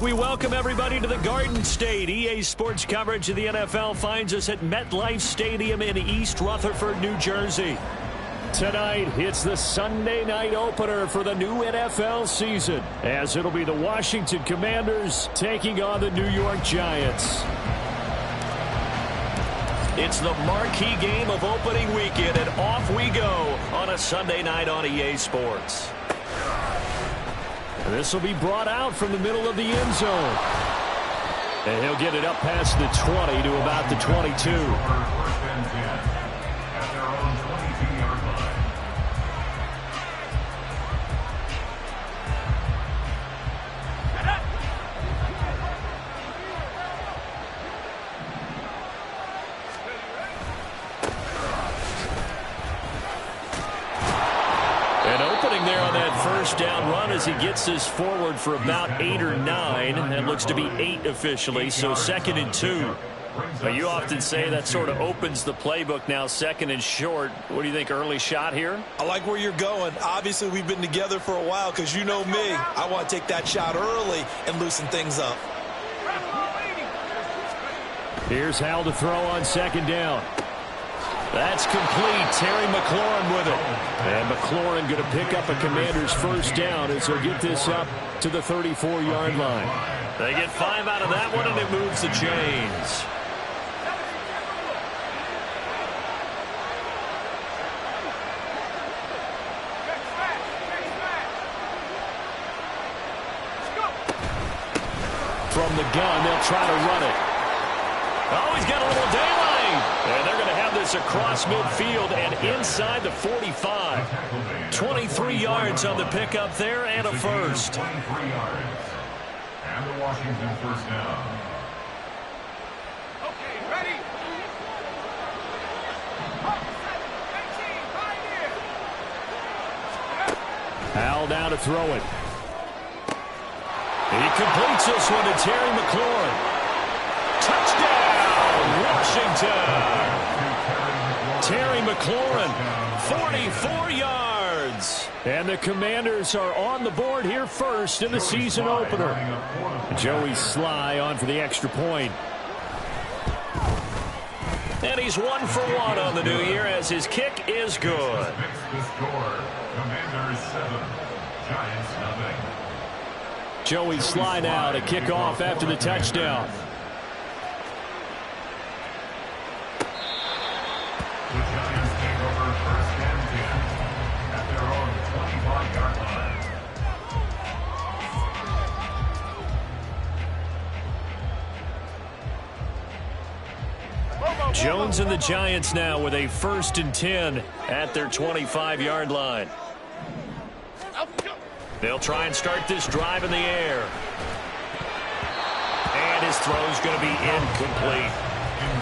We welcome everybody to the Garden State. EA Sports coverage of the NFL finds us at MetLife Stadium in East Rutherford, New Jersey. Tonight, it's the Sunday night opener for the new NFL season, as it'll be the Washington Commanders taking on the New York Giants. It's the marquee game of opening weekend, and off we go on a Sunday night on EA Sports. And this will be brought out from the middle of the end zone. And he'll get it up past the 20 to about the 22. Down run as he gets this forward for about 8 or 9. That looks to be 8 officially, so 2nd and 2. But you often say that sort of opens the playbook now, 2nd and short. What do you think, early shot here? I like where you're going. Obviously, we've been together for a while because you know me. I want to take that shot early and loosen things up. Here's Hal to throw on 2nd down. That's complete. Terry McLaurin with it. And McLaurin going to pick up a Commander's first down as he'll get this up to the 34-yard line. They get 5 out of that one, and it moves the chains. From the gun, they'll try to run it. Oh, he's got a little daylight. And they're going to have this across midfield and inside the 45. 23 yards on the pickup there and a first. 23 yards. And the Washington first down. Okay, ready? Hal now to throw it. He completes this one to Terry McLaurin. Touchdown, Washington. Terry McLaurin, 44 yards. And the Commanders are on the board here first in the season opener. Joey Sly on for the extra point. And he's 1 for 1 on the new year as his kick is good. Commanders 7, Giants nothing. Joey Sly now to kick off after the touchdown. The Giants take over 1st and 10 at their own 25-yard line. Jones and the Giants now with a 1st and 10 at their 25-yard line. They'll try and start this drive in the air. And his throw's going to be incomplete.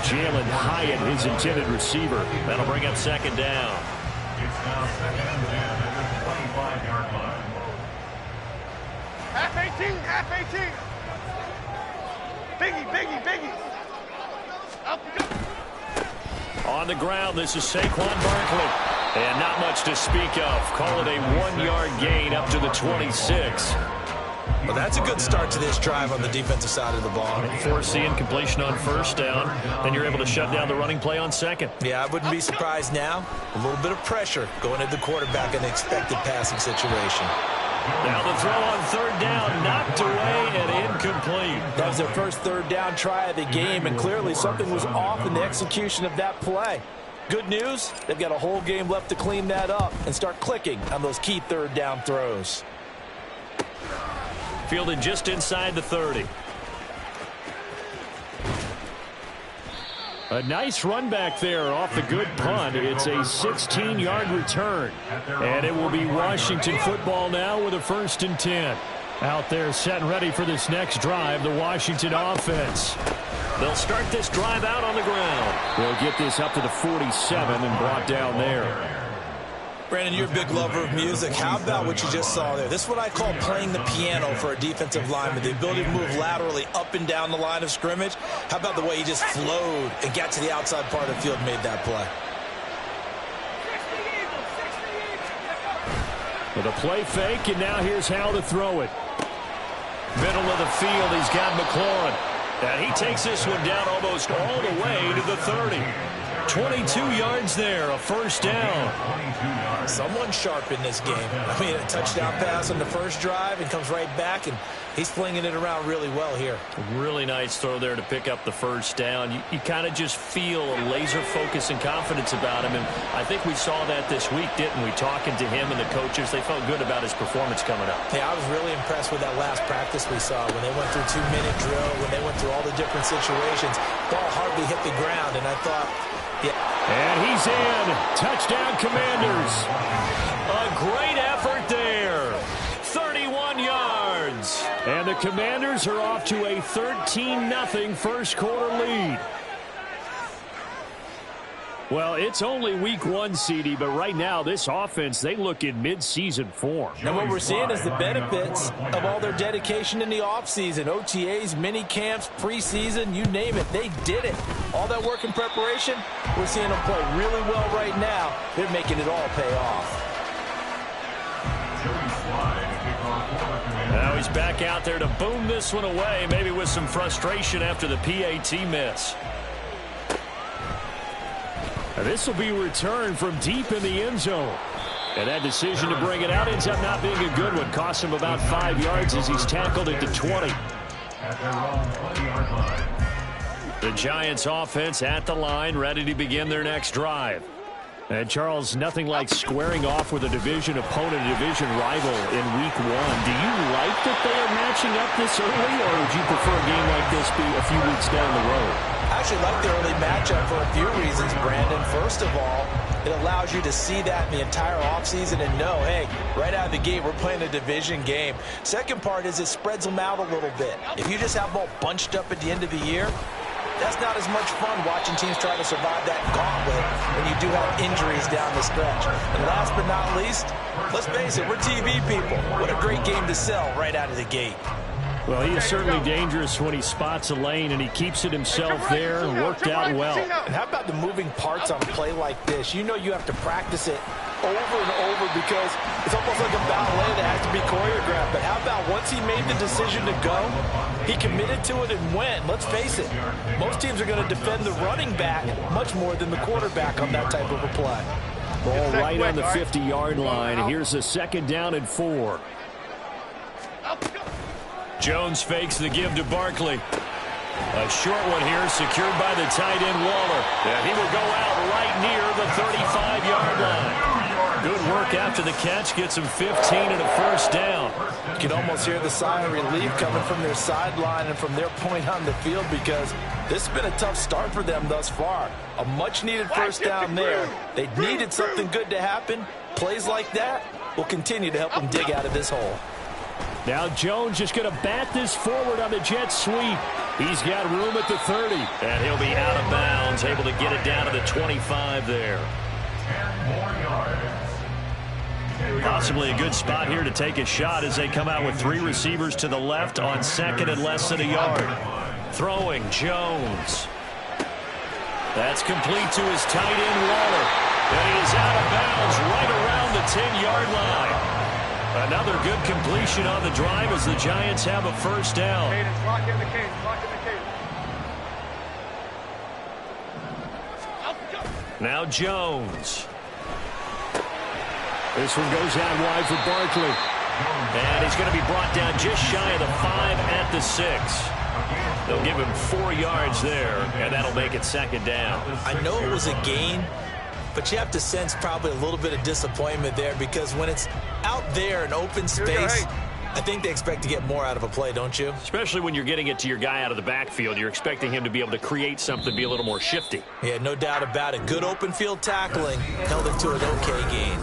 Jalen Hyatt, his intended receiver. That'll bring up 2nd down. It's now 2nd and 10 at the 25-yard line. Half 18, half 18. Biggie, biggie, biggie. Up, go. On the ground, this is Saquon Barkley. And not much to speak of. Call it a 1-yard gain up to the 26. Well, that's a good start to this drive on the defensive side of the ball. Forcing completion on 1st down. Then you're able to shut down the running play on 2nd. Yeah, I wouldn't be surprised now. A little bit of pressure going at the quarterback in an expected passing situation. Now the throw on 3rd down, knocked away and incomplete. That was their first 3rd down try of the game, and clearly something was off in the execution of that play. Good news, they've got a whole game left to clean that up and start clicking on those key 3rd down throws. Fielded just inside the 30. A nice run back there off the good punt. It's a 16-yard return. And it will be Washington football now with a 1st and 10. Out there set and ready for this next drive, the Washington offense. They'll start this drive out on the ground. They'll get this up to the 47 and brought down there. Brandon, you're a big lover of music. How about what you just saw there? This is what I call playing the piano for a defensive lineman. The ability to move laterally up and down the line of scrimmage. How about the way he just flowed and got to the outside part of the field and made that play? With a play fake, and now here's how to throw it. Middle of the field, he's got McLaurin. And he takes this one down almost all the way to the 30. 22 yards there, a first down. Someone sharp in this game. I mean, a touchdown pass on the first drive and comes right back, and he's flinging it around really well here. Really nice throw there to pick up the first down. You kind of just feel a laser focus and confidence about him, and I think we saw that this week, didn't we? Talking to him and the coaches, they felt good about his performance coming up. Yeah, I was really impressed with that last practice we saw when they went through 2-minute drill, when they went through all the different situations. Ball hardly hit the ground, and I thought, yeah. And he's in. Touchdown, Commanders. A great effort there. 31 yards. And the Commanders are off to a 13-0 first quarter lead. Well, it's only week 1, CD, but right now this offense, they look in mid-season form. And what we're seeing is the benefits of all their dedication in the offseason. OTAs, mini camps, preseason, you name it. They did it. All that work and preparation, we're seeing them play really well right now. They're making it all pay off. Now he's back out there to boom this one away, maybe with some frustration after the PAT miss. This will be returned from deep in the end zone. And that decision to bring it out ends up not being a good one. Costs him about 5 yards as he's tackled at the 20. The Giants offense at the line, ready to begin their next drive. And Charles, nothing like squaring off with a division opponent, a division rival in week 1. Do you like that they are matching up this early, or would you prefer a game like this be a few weeks down the road? I actually like the early matchup for a few reasons, Brandon. First of all, it allows you to see that in the entire offseason and know, hey, right out of the gate, we're playing a division game. Second part is it spreads them out a little bit. If you just have them all bunched up at the end of the year, that's not as much fun watching teams try to survive that gauntlet when you do have injuries down the stretch. And last but not least, let's face it, we're TV people. What a great game to sell right out of the gate. Well, he is certainly dangerous when he spots a lane, and he keeps it himself there. Worked out well. And how about the moving parts on a play like this? You know you have to practice it over and over because it's almost like a ballet that has to be choreographed. But how about once he made the decision to go, he committed to it and went. Let's face it, most teams are going to defend the running back much more than the quarterback on that type of a play. Ball right on the 50-yard line. Here's a 2nd down and 4. Jones fakes the give to Barkley. A short one here, secured by the tight end Waller. And he will go out right near the 35-yard line. Good work after the catch. Gets him 15 and a first down. You can almost hear the sigh of relief coming from their sideline and from their point on the field because this has been a tough start for them thus far. A much-needed first down there. They needed something good to happen. Plays like that will continue to help them dig out of this hole. Now Jones just going to bat this forward on the jet sweep. He's got room at the 30. And he'll be out of bounds, able to get it down to the 25 there. 10 more yards. Possibly a good spot here to take a shot as they come out with 3 receivers to the left on 2nd and less than a yard. Throwing Jones. That's complete to his tight end Waller. And he is out of bounds right around the 10-yard line. Another good completion on the drive as the Giants have a first down. Cadence, lock in the cadence, lock in the cadence. Now Jones. This one goes out wide for Barkley. And he's going to be brought down just shy of the 5 at the 6. They'll give him 4 yards there, and that'll make it 2nd down. I know it was a gain, but you have to sense probably a little bit of disappointment there because when it's out there in open space, I think they expect to get more out of a play, don't you? Especially when you're getting it to your guy out of the backfield. You're expecting him to be able to create something, be a little more shifty. Yeah, no doubt about it. Good open field tackling held him to an okay gain.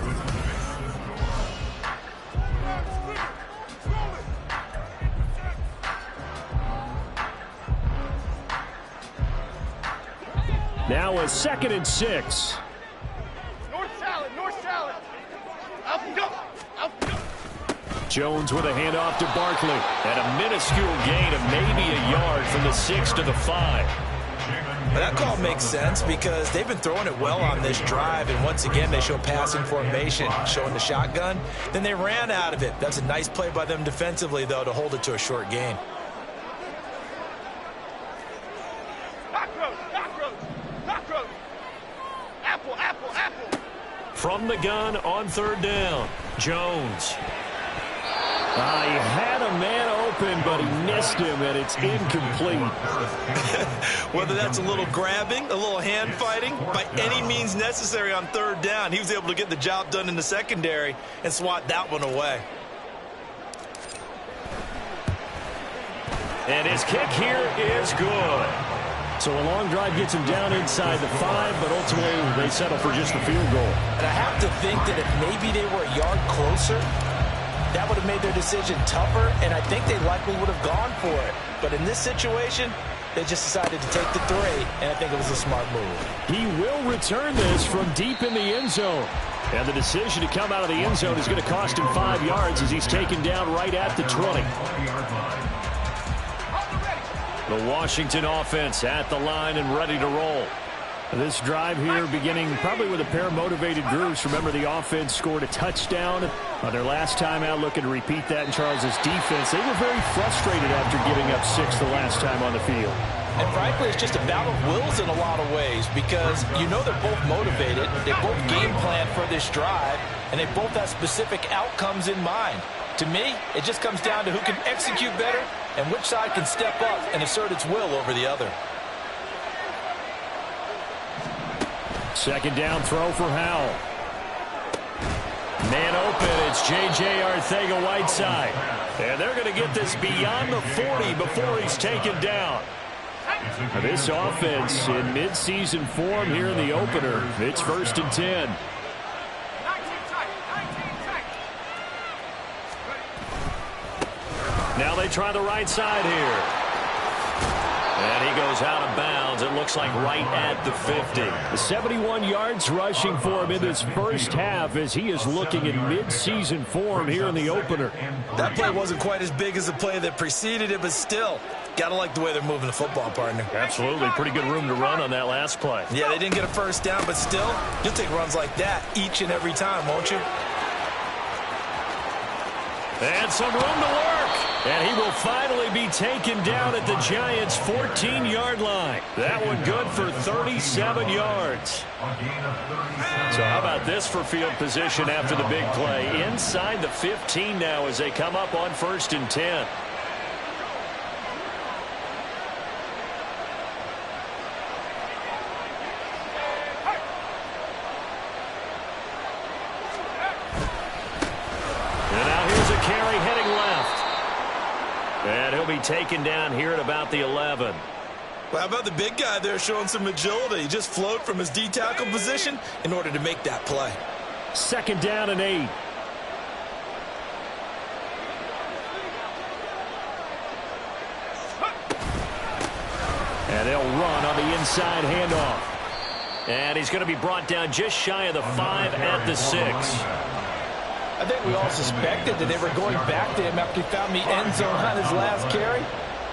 Now a 2nd and 6. North salad. Up, go. Jones with a handoff to Barkley. And a minuscule gain of maybe a yard from the 6 to the 5. But that call makes sense because they've been throwing it well on this drive, and once again they show passing formation, showing the shotgun. Then they ran out of it. That's a nice play by them defensively, though, to hold it to a short gain. Cockroach. Apple. From the gun on third down, Jones. He had a man open, but he missed him, and it's incomplete. Whether that's a little grabbing, a little hand fighting, by any means necessary on third down, he was able to get the job done in the secondary and swat that one away. And his kick here is good. So a long drive gets him down inside the 5, but ultimately they settle for just the field goal. And I have to think that if maybe they were a yard closer, that would have made their decision tougher, and I think they likely would have gone for it. But in this situation, they just decided to take the 3, and I think it was a smart move. He will return this from deep in the end zone. And the decision to come out of the end zone is going to cost him 5 yards as he's taken down right at the 20. The Washington offense at the line and ready to roll. This drive here beginning probably with a pair of motivated groups. Remember, the offense scored a touchdown on their last time out, looking to repeat that in Charles's defense. They were very frustrated after giving up 6 the last time on the field. And frankly, it's just a battle of wills in a lot of ways because you know they're both motivated. They both game plan for this drive, and they both have specific outcomes in mind. To me, it just comes down to who can execute better and which side can step up and assert its will over the other. Second down throw for Howell. Man open, it's J.J. Arcega-Whiteside. And they're going to get this beyond the 40 before he's taken down. This offense in midseason form here in the opener. It's 1st and 10. Now they try the right side here. And he goes out of bounds. It looks like right at the 50. The 71 yards rushing for him in this first half as he is looking in mid-season form here in the opener. That play wasn't quite as big as the play that preceded it, but still, gotta like the way they're moving the football, partner. Absolutely. Pretty good room to run on that last play. Yeah, they didn't get a first down, but still, you'll take runs like that each and every time, won't you? And some room to work. And he will finally be taken down at the Giants' 14-yard line. That one good for 37 yards. So how about this for field position after the big play? Inside the 15 now as they come up on 1st and 10. And now here's a carry heading left. And he'll be taken down here at about the 11. Well, how about the big guy there showing some agility? He just flowed from his D-tackle position in order to make that play. 2nd down and 8. And they'll run on the inside handoff. And he's going to be brought down just shy of the 5 at the 6. I think we all suspected that they were going back to him after he found the end zone on his last carry,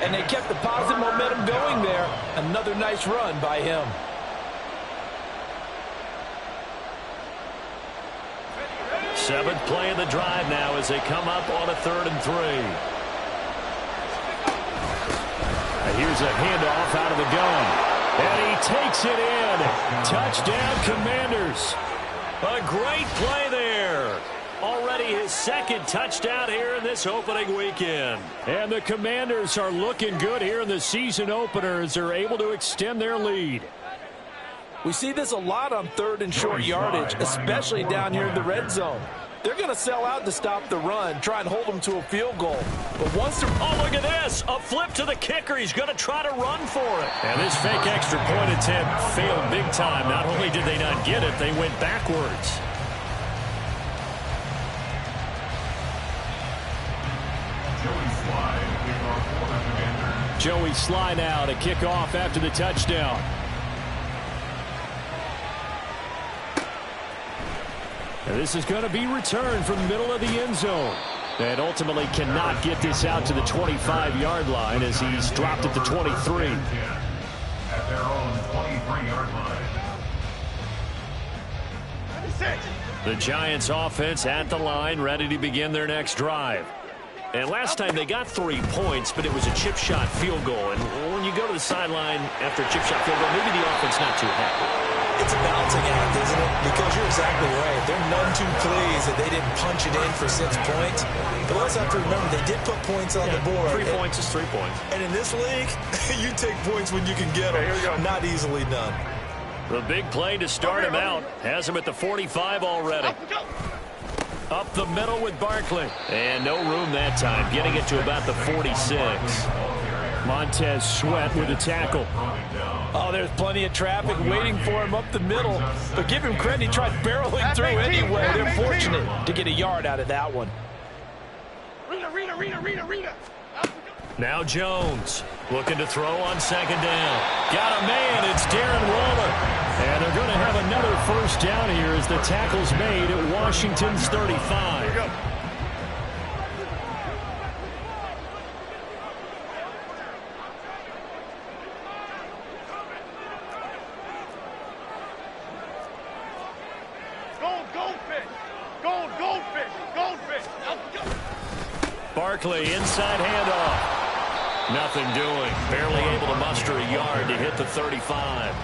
and they kept the positive momentum going there. Another nice run by him. Seventh play of the drive now as they come up on a 3rd and 3. And here's a handoff out of the gun. And he takes it in. Touchdown, Commanders. A great play there. Already his 2nd touchdown here in this opening weekend. And the Commanders are looking good here in the season opener as they're able to extend their lead. We see this a lot on 3rd and short yardage, especially down here in the red zone. They're going to sell out to stop the run, try and hold them to a field goal. But once they're... Oh, look at this. A flip to the kicker. He's going to try to run for it. And this fake extra point attempt failed big time. Not only did they not get it, they went backwards. Joey Sly now to kick off after the touchdown. And this is going to be returned from the middle of the end zone. And ultimately cannot get this out to the 25-yard line as he's dropped at the 23. At their The Giants offense at the line, ready to begin their next drive. And last time they got 3 points, but it was a chip shot field goal. And when you go to the sideline after a chip shot field goal, maybe the offense not too happy. It's a balancing act, isn't it? Because you're exactly right. They're none too pleased that they didn't punch it in for 6 points. But let's have to remember, they did put points on the board. 3 points is 3 points. And in this league, you take points when you can get them. Not easily done. The big play to start him out. Has him at the 45 already. Up the middle with Barkley. And no room that time. Getting it to about the 46. Montez Sweat with a tackle. Oh, there's plenty of traffic waiting for him up the middle. But give him credit, he tried barreling through anyway. They're fortunate to get a yard out of that one. Rita. Now Jones looking to throw on second down. Got a man. It's Darren Waller. And they're going to have another first down here as the tackle's made at Washington's 35. Goldfish. Barkley inside handoff. Nothing doing. Barely able to muster a yard to hit the 35.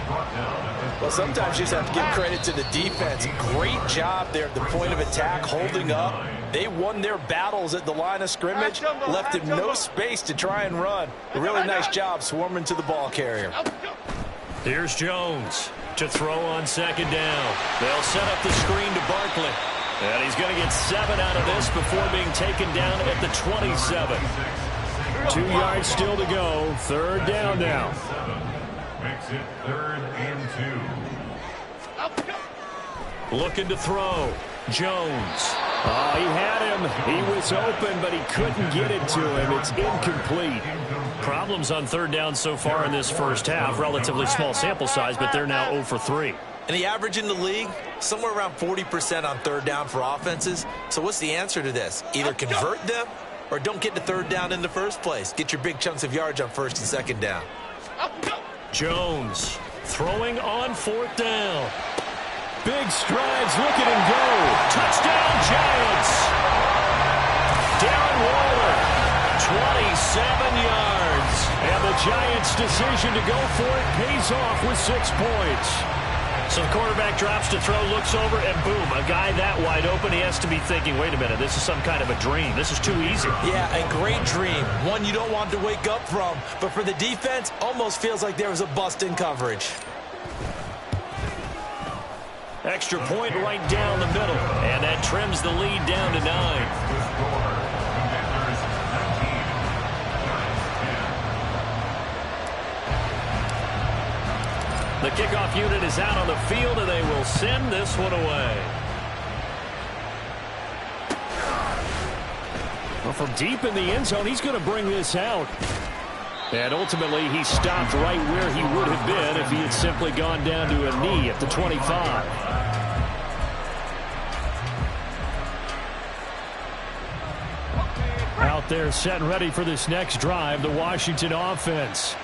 Well, sometimes you just have to give credit to the defense. Great job there at the point of attack, holding up. They won their battles at the line of scrimmage, left him no space to try and run. A really nice job swarming to the ball carrier. Here's Jones to throw on second down. They'll set up the screen to Barkley. And he's going to get 7 out of this before being taken down at the 27. 2 yards still to go. Third down now. Makes it 3rd and 2. Looking to throw. Jones. Oh, he had him. He was open, but he couldn't get it to him. It's incomplete. Problems on third down so far in this first half. Relatively small sample size, but they're now 0 for 3. And the average in the league, somewhere around 40% on third down for offenses. So what's the answer to this? Either convert them or don't get to third down in the first place. Get your big chunks of yards on first and second down. Jones throwing on 4th down. Big strides, look at him go. Touchdown, Giants. Darren Waller, 27 yards. And the Giants' decision to go for it pays off with 6 points. So the quarterback drops to throw, looks over, and boom, a guy that wide open, he has to be thinking, wait a minute, this is some kind of a dream. This is too easy. Yeah, a great dream. One you don't want to wake up from. But for the defense, almost feels like there was a bust in coverage. Extra point right down the middle, and that trims the lead down to 9. The kickoff unit is out on the field, and they will send this one away. Well, from deep in the end zone, he's going to bring this out. And ultimately, he stopped right where he would have been if he had simply gone down to a knee at the 25. Out there set and ready for this next drive, the Washington offense.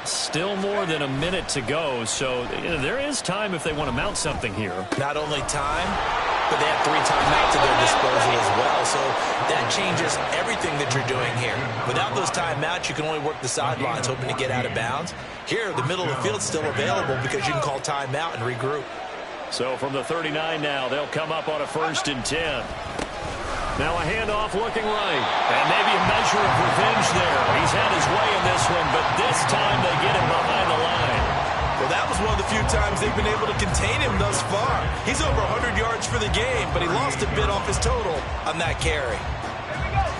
Still more than a minute to go, so there is time if they want to mount something here. Not only time, but they have 3 timeouts at their disposal as well, so that changes everything that you're doing here. Without those timeouts, you can only work the sidelines, hoping to get out of bounds. Here, the middle of the field's still available because you can call timeout and regroup. So from the 39 now, they'll come up on a 1st and 10. Now a handoff looking right. And maybe a measure of revenge there. He's had his way in this one, but this time they get him behind the line. Well, that was one of the few times they've been able to contain him thus far. He's over 100 yards for the game, but he lost a bit off his total on that carry.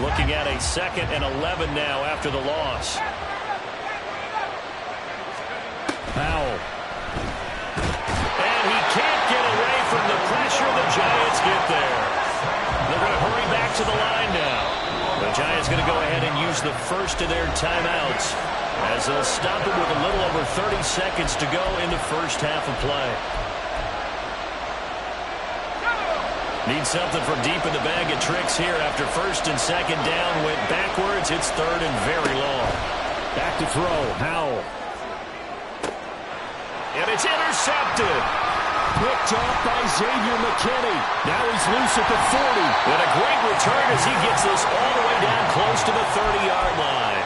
Looking at a 2nd and 11 now after the loss. Powell. And he can't get away from the pressure. The Giants get there. They're going to hurry back to the line now. The Giants going to go ahead and use the first of their timeouts as they'll stop it with a little over 30 seconds to go in the first half of play. Need something from deep in the bag of tricks here after 1st and 2nd down. Went backwards. It's 3rd and very long. Back to throw. Howell. And it's intercepted. Picked off by Xavier McKinney. Now he's loose at the 40. And a great return as he gets this all the way down close to the 30-yard line.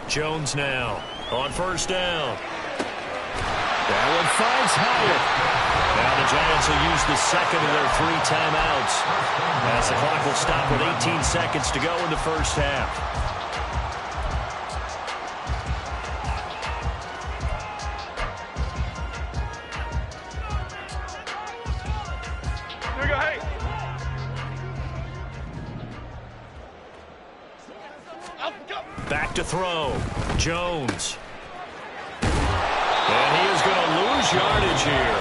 Jones now on first down. That one finds Hyatt. Now the Giants will use the second of their 3 timeouts as the clock will stop with 18 seconds to go in the first half. Here we go, hey. Back to throw. Jones. And he is going to lose yardage here.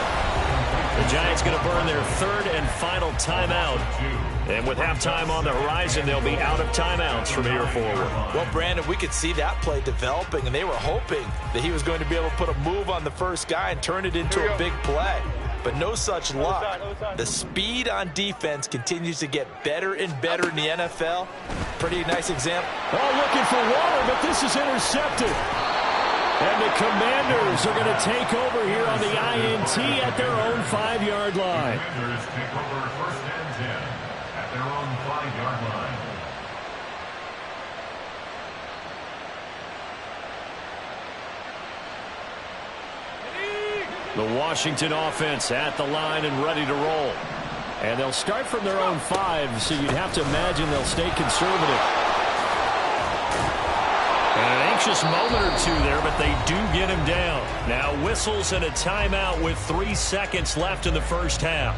The Giants going to burn their 3rd and final timeout. And with halftime on the horizon, they'll be out of timeouts from here forward. Well, Brandon, we could see that play developing, and they were hoping that he was going to be able to put a move on the first guy and turn it into a big play. But no such luck. The speed on defense continues to get better and better in the NFL. Pretty nice example. Oh, looking for water, but this is intercepted. And the Commanders are going to take over here on the INT at their own 5-yard line. Commanders take over 1st and 10 at their own 5-yard line. The Washington offense at the line and ready to roll. And they'll start from their own 5, so you'd have to imagine they'll stay conservative. And an anxious moment or two there, but they do get him down. Now whistles and a timeout with 3 seconds left in the first half.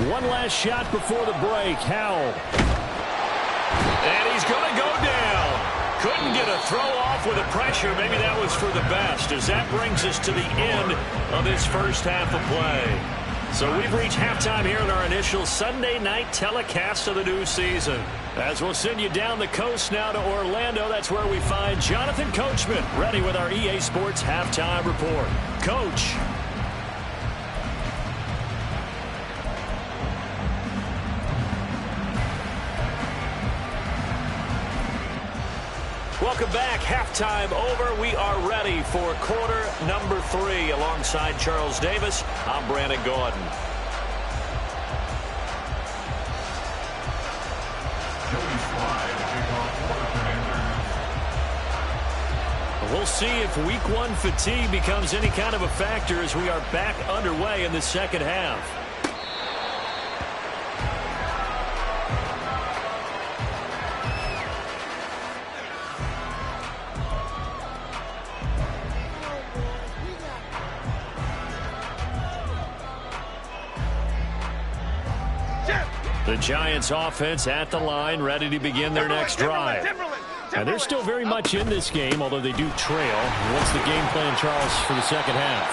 One last shot before the break. Howell. And he's going to go down. Couldn't get a throw off with the pressure. Maybe that was for the best, as that brings us to the end of this first half of play. So we've reached halftime here in our initial Sunday night telecast of the new season. As we'll send you down the coast now to Orlando, that's where we find Jonathan Coachman, ready with our EA Sports halftime report. Coach. Welcome back. Halftime over. We are ready for quarter number 3. Alongside Charles Davis, I'm Brandon Gordon. We'll see if week 1 fatigue becomes any kind of a factor as we are back underway in the second half. The Giants offense at the line, ready to begin their next drive. And they're still very much in this game, although they do trail. What's the game plan, Charles, for the second half?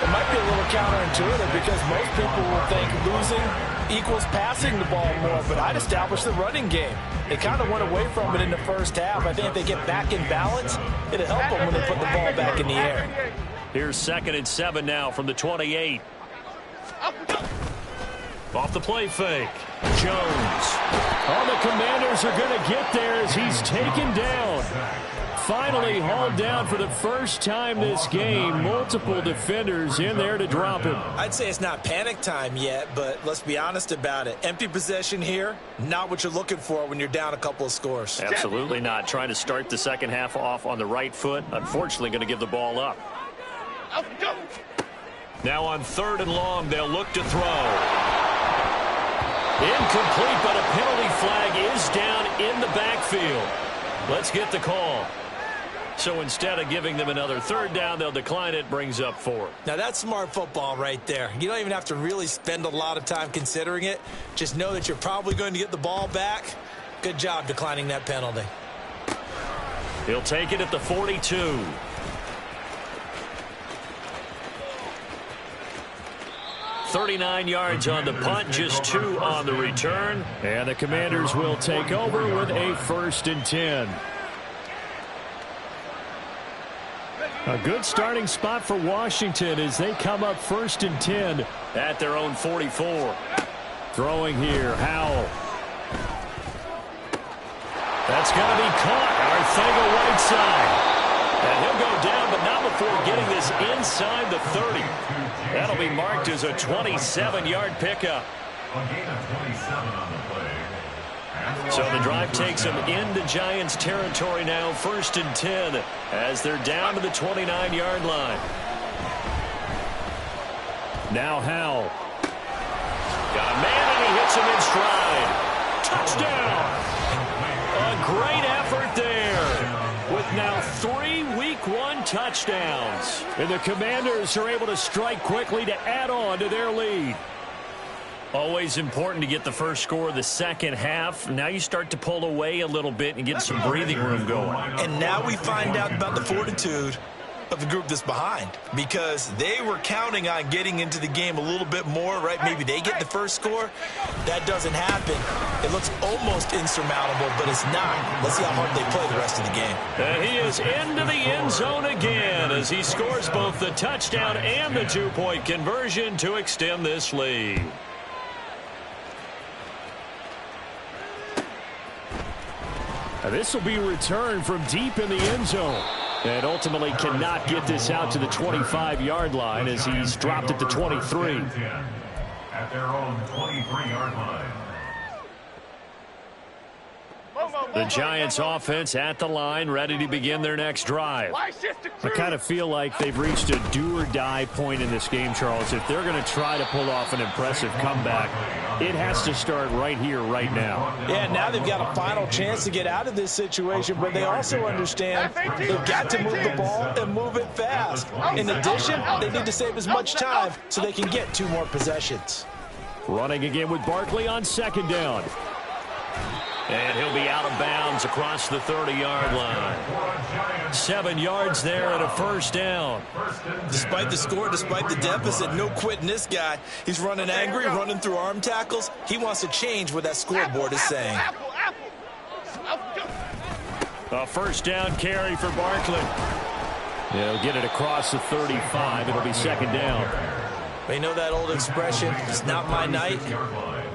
It might be a little counterintuitive because most people will think losing equals passing the ball more, but I'd establish the running game. They kind of went away from it in the first half. I think if they get back in balance, it'll help them when they put the ball back in the air. Here's 2nd and 7 now from the 28. Off the play fake. Jones. Oh, the Commanders are going to get there as he's taken down. Finally hauled down for the first time this game. Multiple defenders in there to drop him. I'd say it's not panic time yet, but let's be honest about it. Empty possession here, not what you're looking for when you're down a couple of scores. Absolutely not. Trying to start the second half off on the right foot. Unfortunately, going to give the ball up. Now on 3rd and long, they'll look to throw. Incomplete, but a penalty flag is down in the backfield. Let's get the call. So instead of giving them another 3rd down, they'll decline it, brings up 4. Now that's smart football right there. You don't even have to really spend a lot of time considering it. Just know that you're probably going to get the ball back. Good job declining that penalty. He'll take it at the 42. 39 yards on the punt, just 2 on the return. And the Commanders will take over with a 1st and 10. A good starting spot for Washington as they come up 1st and 10 at their own 44. Throwing here, Howell. That's going to be caught. Arcega right side. And he'll go down, but not before getting this inside the 30. That'll be marked as a 27-yard pickup. So the drive takes them into Giants territory now, 1st and 10, as they're down to the 29-yard line. Now Howell. Got a man, and he hits him in stride. Touchdown! A great effort there, with now 3 Week 1 touchdowns. And the Commanders are able to strike quickly to add on to their lead. Always important to get the first score of the second half. Now you start to pull away a little bit and get some breathing room going. And now we find out about the fortitude of the group that's behind, because they were counting on getting into the game a little bit more, right? Maybe they get the first score. That doesn't happen. It looks almost insurmountable, but it's not. Let's see how hard they play the rest of the game. And he is into the end zone again as he scores both the touchdown and the 2-point conversion to extend this lead. This will be returned from deep in the end zone. And ultimately cannot get this out to the 25-yard line as he's dropped at the 23. At their own 23-yard line. The Giants offense at the line, ready to begin their next drive. I kind of feel like they've reached a do-or-die point in this game, Charles. If they're going to try to pull off an impressive comeback, it has to start right here, right now. Yeah, now they've got a final chance to get out of this situation, but they also understand they've got to move the ball and move it fast. In addition, they need to save as much time so they can get 2 more possessions. Running again with Barkley on 2nd down. And he'll be out of bounds across the 30-yard line. 7 yards there and a 1st down. Despite the score, despite the deficit, no quitting this guy. He's running angry, running through arm tackles. He wants to change what that scoreboard is saying. A 1st down carry for Barkley. He'll get it across the 35. It'll be 2nd down. You know that old expression, it's not my night?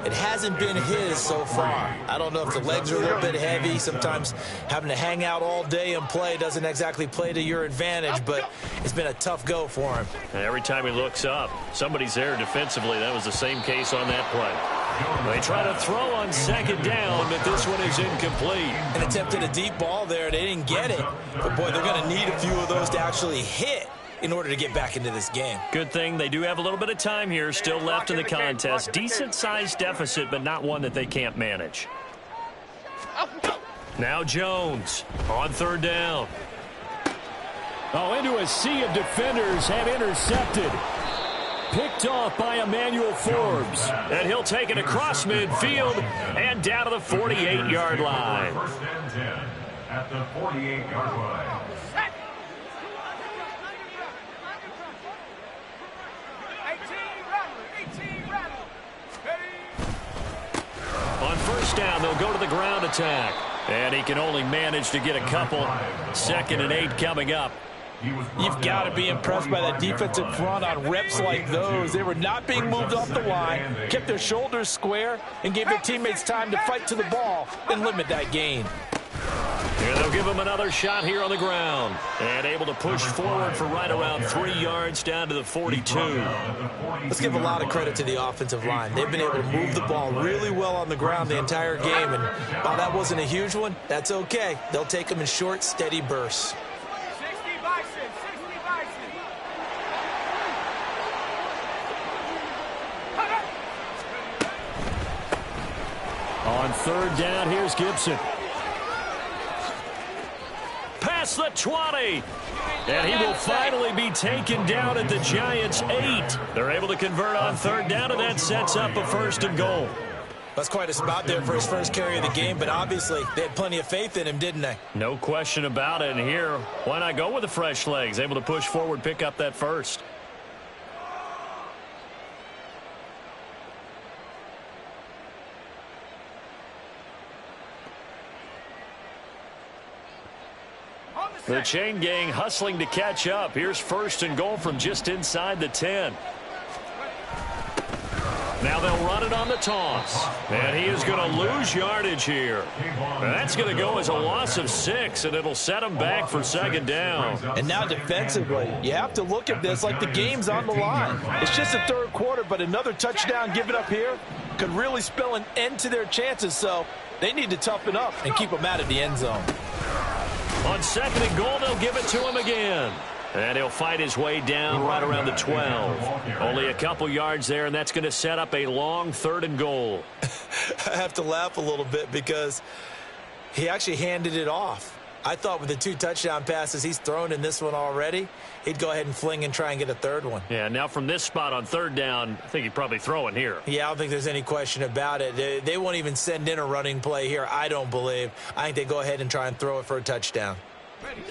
It hasn't been his so far. I don't know if the legs are a little bit heavy. Sometimes having to hang out all day and play doesn't exactly play to your advantage, but it's been a tough go for him. And every time he looks up, somebody's there defensively. That was the same case on that play. They try to throw on 2nd down, but this one is incomplete. An attempt at a deep ball there. They didn't get it. But, boy, they're going to need a few of those to actually hit in order to get back into this game. Good thing they do have a little bit of time here still left in the contest. Decent-sized deficit, but not one that they can't manage. Now Jones on 3rd down. Oh, into a sea of defenders and intercepted. Picked off by Emmanuel Forbes. And he'll take it across midfield and down to the 48-yard line. 1st and 10 at the 48-yard line. On 1st down, they'll go to the ground attack. And he can only manage to get a couple. 2nd and 8 coming up. You've got to be impressed by that defensive front on reps like those. They were not being moved off the line, kept their shoulders square, and gave their teammates time to fight to the ball and limit that gain. Here they'll give him another shot here on the ground. And able to push forward for right around 3 yards down to the 42. Let's give a lot of credit to the offensive line. They've been able to move the ball really well on the ground the entire game. And while that wasn't a huge one, that's okay. They'll take them in short, steady bursts. On 3rd down, here's Gibson. Past the 20. And he will finally be taken down at the Giants' 8. They're able to convert on 3rd down, and that sets up a 1st and goal. That's quite a spot there for his first carry of the game, but obviously they had plenty of faith in him, didn't they? No question about it. And here, why not go with the fresh legs? Able to push forward, pick up that 1st. The chain gang hustling to catch up. Here's 1st and goal from just inside the 10. Now they'll run it on the toss. And he is going to lose yardage here. And that's going to go as a loss of 6, and it'll set him back for 2nd down. And now defensively, you have to look at this like the game's on the line. It's just the 3rd quarter, but another touchdown given up here could really spell an end to their chances. So they need to toughen up and keep them out of the end zone. On 2nd and goal, they'll give it to him again. And he'll fight his way down right around the 12. Only a couple yards there, and that's going to set up a long 3rd and goal. I have to laugh a little bit because he actually handed it off. I thought with the 2 touchdown passes he's thrown in this one already, he'd go ahead and fling and try and get a 3rd one. Yeah, now from this spot on 3rd down, I think he'd probably throw it here. Yeah, I don't think there's any question about it. They won't even send in a running play here, I don't believe. I think they go ahead and try and throw it for a touchdown.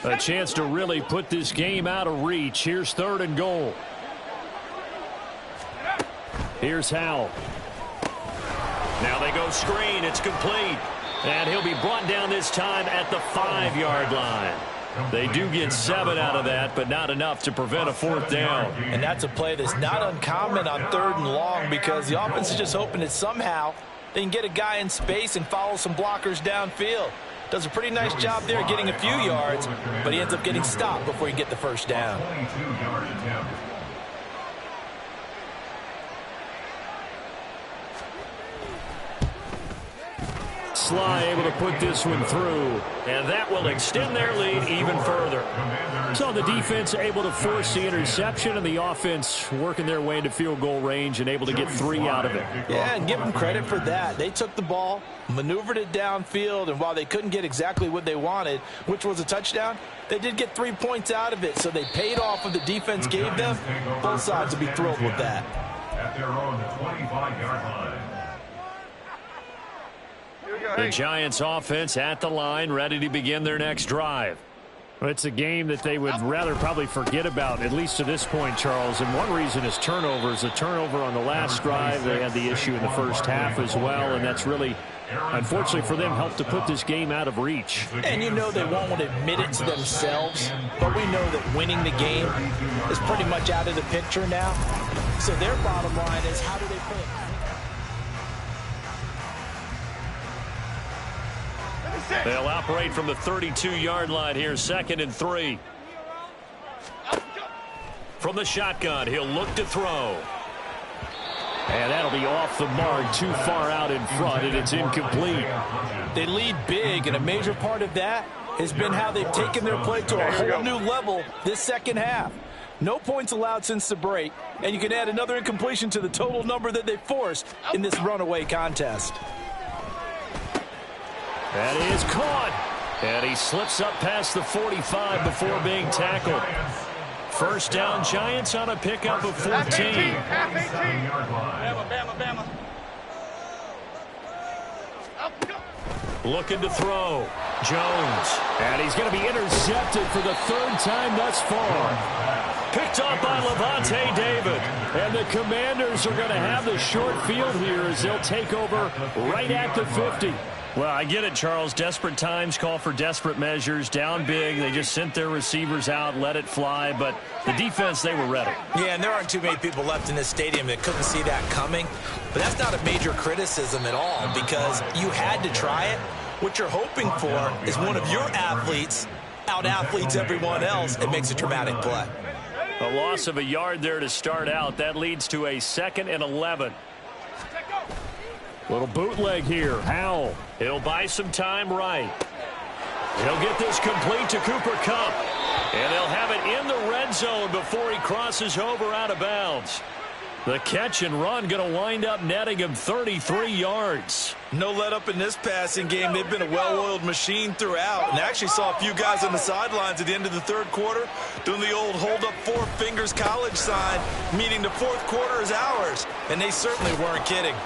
A chance to really put this game out of reach. Here's 3rd and goal. Here's Howell. Now they go screen. It's complete. And he'll be brought down this time at the 5-yard line. They do get 7 out of that, but not enough to prevent a 4th down. And that's a play that's not uncommon on 3rd and long because the offense is just hoping that somehow they can get a guy in space and follow some blockers downfield. Does a pretty nice job there getting a few yards, but he ends up getting stopped before he can get the 1st down. Sly able to put this one through, and that will extend their lead even further. So the defense able to force the interception, and the offense working their way into field goal range and able to get 3 out of it. Yeah, and give them credit for that. They took the ball, maneuvered it downfield, and while they couldn't get exactly what they wanted, which was a touchdown, they did get 3 points out of it, so they paid off what the defense gave them. Both sides will be thrilled with that. At their own 25-yard line. The Giants offense at the line, ready to begin their next drive. It's a game that they would rather probably forget about, at least to this point, Charles. And one reason is turnovers. A turnover on the last drive. They had the issue in the first half as well, and that's really, unfortunately for them, helped to put this game out of reach. And you know they won't want to admit it to themselves, but we know that winning the game is pretty much out of the picture now. So their bottom line is, how do they put it? They'll operate from the 32-yard line here, 2nd and 3. From the shotgun, he'll look to throw. And that'll be off the mark, too far out in front, and it's incomplete. They lead big, and a major part of that has been how they've taken their play to a whole new level this 2nd half. No points allowed since the break, and you can add another incompletion to the total number that they forced in this runaway contest. That is caught. And he slips up past the 45 before being tackled. 1st down, Giants on a pickup of 14. Half 18. Bama. Looking to throw. Jones. And he's going to be intercepted for the 3rd time thus far. Picked up by Levante David. And the Commanders are going to have the short field here as they'll take over right at the 50. Well, I get it, Charles. Desperate times call for desperate measures. Down big. They just sent their receivers out, let it fly. But the defense, they were ready. Yeah, and there aren't too many people left in this stadium that couldn't see that coming. But that's not a major criticism at all because you had to try it. What you're hoping for is one of your athletes out-athletes everyone else and makes a dramatic play. A loss of a yard there to start out. That leads to a 2nd and 11. Little bootleg here. Howell. He'll buy some time right. He'll get this complete to Cooper Kupp. And they'll have it in the red zone before he crosses over out of bounds. The catch and run going to wind up netting him 33 yards. No let up in this passing game. They've been a well-oiled machine throughout. And actually saw a few guys on the sidelines at the end of the 3rd quarter doing the old hold up 4 fingers college sign, meaning the 4th quarter is ours. And they certainly weren't kidding.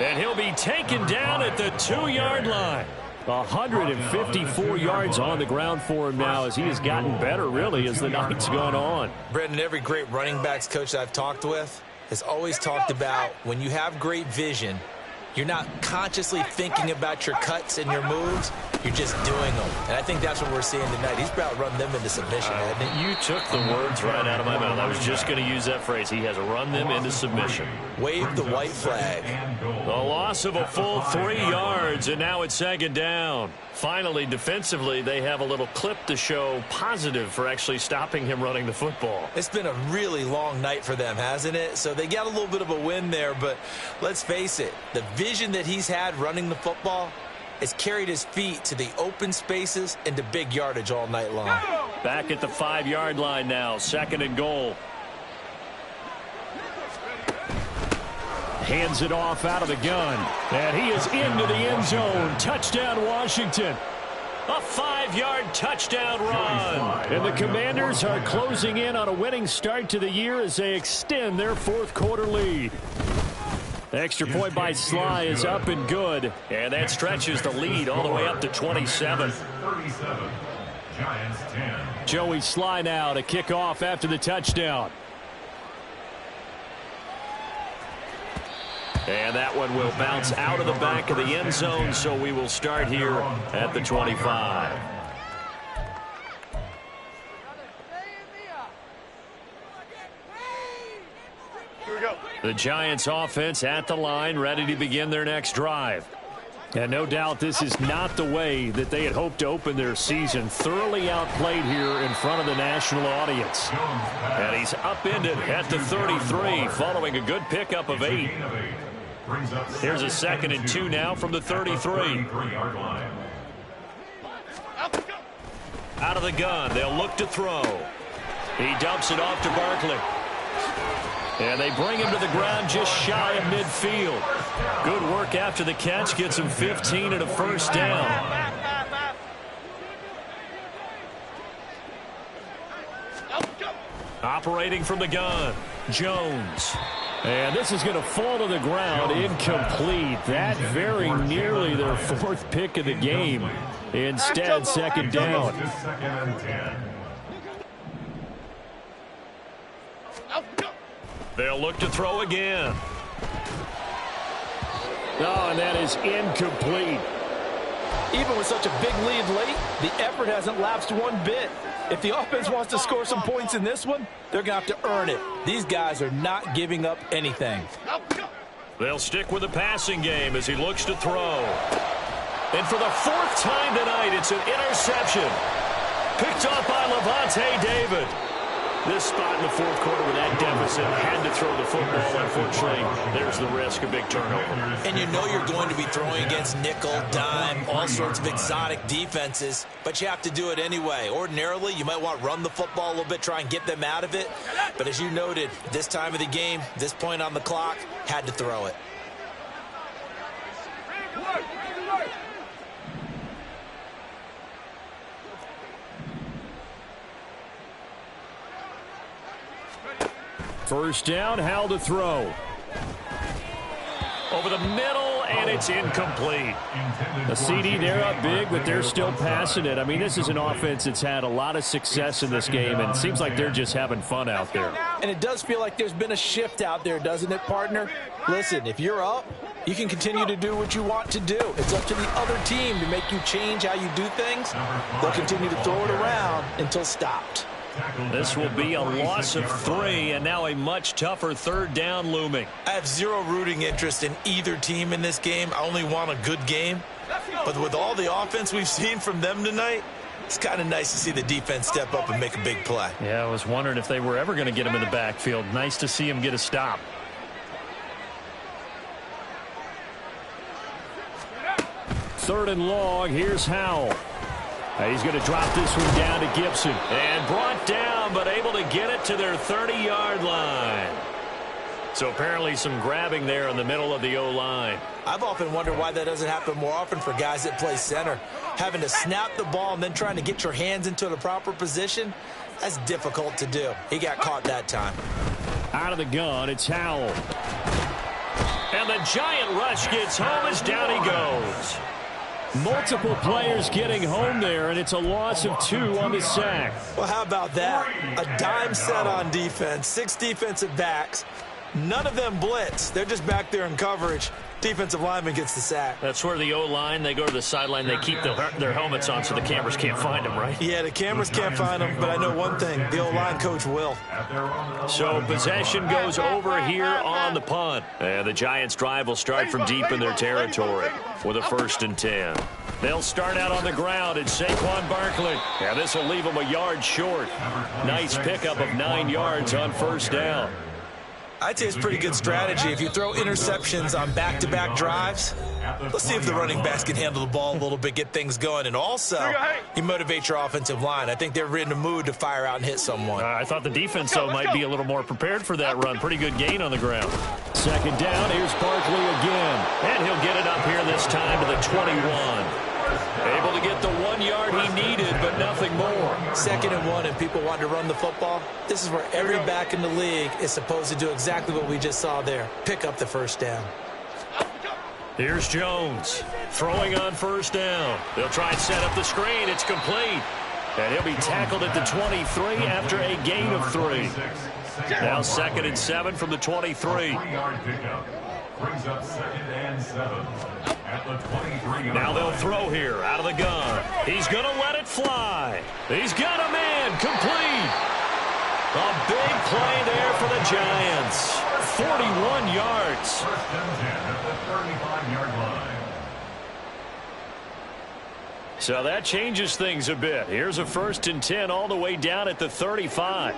And he'll be taken down at the 2-yard line. 154 yards on the ground for him now as he has gotten better, really, as the night's gone on. Brendan, every great running backs coach I've talked with has always talked about when you have great vision, you're not consciously thinking about your cuts and your moves. You're just doing them. And I think that's what we're seeing tonight. He's about run them into submission, hasn't he? You took the words right out of my mouth. I was just going to use that phrase. He has run them into submission. Wave the white flag. The loss of a full 3 yards, and now it's second down. Finally, defensively, they have a little clip to show positive for actually stopping him running the football. It's been a really long night for them, hasn't it? So they got a little bit of a win there, but let's face it, the vision that he's had running the football has carried his feet to the open spaces and to big yardage all night long. Back at the 5-yard line now, second and goal. Hands it off out of the gun. And he is into the end zone. Touchdown, Washington. A 5-yard touchdown run. And the Commanders are closing in on a winning start to the year as they extend their fourth-quarter lead. The extra point by Sly is up and good. And that stretches the lead all the way up to 27. 37. Giants 10. Joey Sly now to kick off after the touchdown. And that one will bounce out of the back of the end zone, so we will start here at the 25. Here we go. The Giants offense at the line, ready to begin their next drive. And no doubt this is not the way that they had hoped to open their season. Thoroughly outplayed here in front of the national audience. And he's upended at the 33 following a good pickup of 8. Here's a 2nd and 2 now from the 33. Out of the gun, they'll look to throw. He dumps it off to Barkley. And they bring him to the ground just shy of midfield. Good work after the catch. Gets him 15 and a first down. Operating from the gun, Jones. And this is going to fall to the ground, incomplete. That very nearly their 4th pick of the game. Instead, second down. They'll look to throw again. Oh, and that is incomplete. Even with such a big lead late, the effort hasn't lapsed one bit. If the offense wants to score some points in this one, they're going to have to earn it. These guys are not giving up anything. They'll stick with the passing game as he looks to throw. And for the 4th time tonight, it's an interception. Picked off by Levante David. This spot in the 4th quarter with that deficit, had to throw the football. Unfortunately, there's the risk of big turnover. And you know you're going to be throwing against nickel, dime, all sorts of exotic defenses, but you have to do it anyway. Ordinarily, you might want to run the football a little bit, try and get them out of it. But as you noted, this time of the game, this point on the clock, had to throw it. First down, Howell to throw. Over the middle, and it's incomplete. A CD, they're up big, but they're still passing it. I mean, this is an offense that's had a lot of success in this game, and it seems like they're just having fun out there. And it does feel like there's been a shift out there, doesn't it, partner? Listen, if you're up, you can continue to do what you want to do. It's up to the other team to make you change how you do things. They'll continue to throw it around until stopped. This will be a loss of 3, and now a much tougher 3rd down looming. I have zero rooting interest in either team in this game. I only want a good game. But with all the offense we've seen from them tonight, it's kind of nice to see the defense step up and make a big play. Yeah, I was wondering if they were ever going to get him in the backfield. Nice to see him get a stop. Third and long, here's Howell. He's going to drop this one down to Gibson. And brought down, but able to get it to their 30-yard line. So apparently some grabbing there in the middle of the O-line. I've often wondered why that doesn't happen more often for guys that play center. Having to snap the ball and then trying to get your hands into the proper position, that's difficult to do. He got caught that time. Out of the gun, it's Howell. And the giant rush gets home as down he goes. Multiple players getting home there, and it's a loss of 2 on the sack. Well, how about that? A dime set on defense, 6 defensive backs. None of them blitz. They're just back there in coverage. Defensive lineman gets the sack. That's where the O-line, they go to the sideline, they keep their helmets on so the cameras can't find them, right? Yeah, the cameras can't find them, but I know one thing, the O-line coach will. So possession goes over here on the punt. And the Giants' drive will start from deep in their territory with a 1st and 10. They'll start out on the ground. It's Saquon Barkley. And this will leave them a yard short. Nice pickup of 9 yards on 1st down. I'd say it's pretty good strategy. If you throw interceptions on back-to-back drives, let's see if the running backs can handle the ball a little bit, get things going. And also, you motivate your offensive line. I think they're in the mood to fire out and hit someone. I thought the defense, though, might be a little more prepared for that run. Pretty good gain on the ground. 2nd down, here's Barkley again. And he'll get it up here this time to the 21. Able to get the 1 yard he needed, but nothing more. 2nd and 1, and people want to run the football. This is where every back in the league is supposed to do exactly what we just saw there. Pick up the 1st down. Here's Jones throwing on 1st down. They'll try and set up the screen. It's complete. And he'll be tackled at the 23 after a gain of 3. Now 2nd and 7 from the 23. Brings up 2nd and 7 at the 23. Now they'll throw here out of the gun. He's going to let it fly. He's got a man complete. A big play there for the Giants. 41 yards. 1st and 10 at the 35-yard line. So that changes things a bit. Here's a 1st and 10 all the way down at the 35.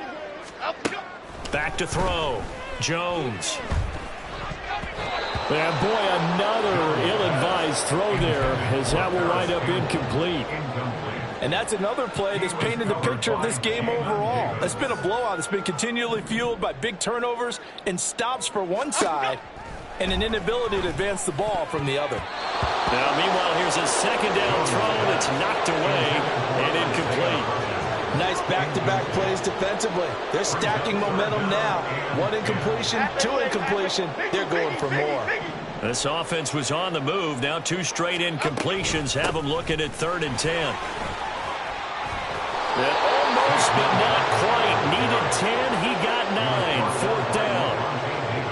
Back to throw. Jones. And boy, another ill-advised throw there as that will wind up incomplete. And that's another play that's painted the picture of this game overall. It's been a blowout. It's been continually fueled by big turnovers and stops for one side and an inability to advance the ball from the other. Now, meanwhile, here's a 2nd down throw that's knocked away and incomplete. Nice back-to-back plays defensively. They're stacking momentum now. 1 incompletion, 2 incompletion. They're going for more. This offense was on the move. Now 2 straight incompletions have them looking at 3rd and 10. That almost, but not quite. Needed 10. He got 9. 4th down.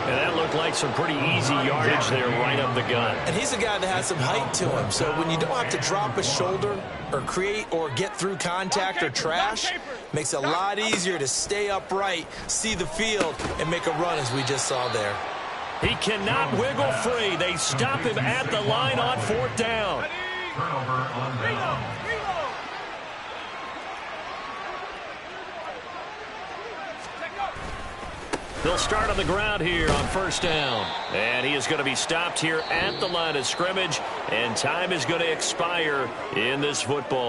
And that looked like some pretty easy yardage there right up the gut. And he's a guy that has some height to him. So when you don't have to drop a shoulder or create or get through contact or trash, makes it a lot easier to stay upright, see the field, and make a run as we just saw there. He cannot wiggle free. They stop him at the line on 4th down. Turnover on down. They'll start on the ground here on 1st down. And he is going to be stopped here at the line of scrimmage. And time is going to expire in this football.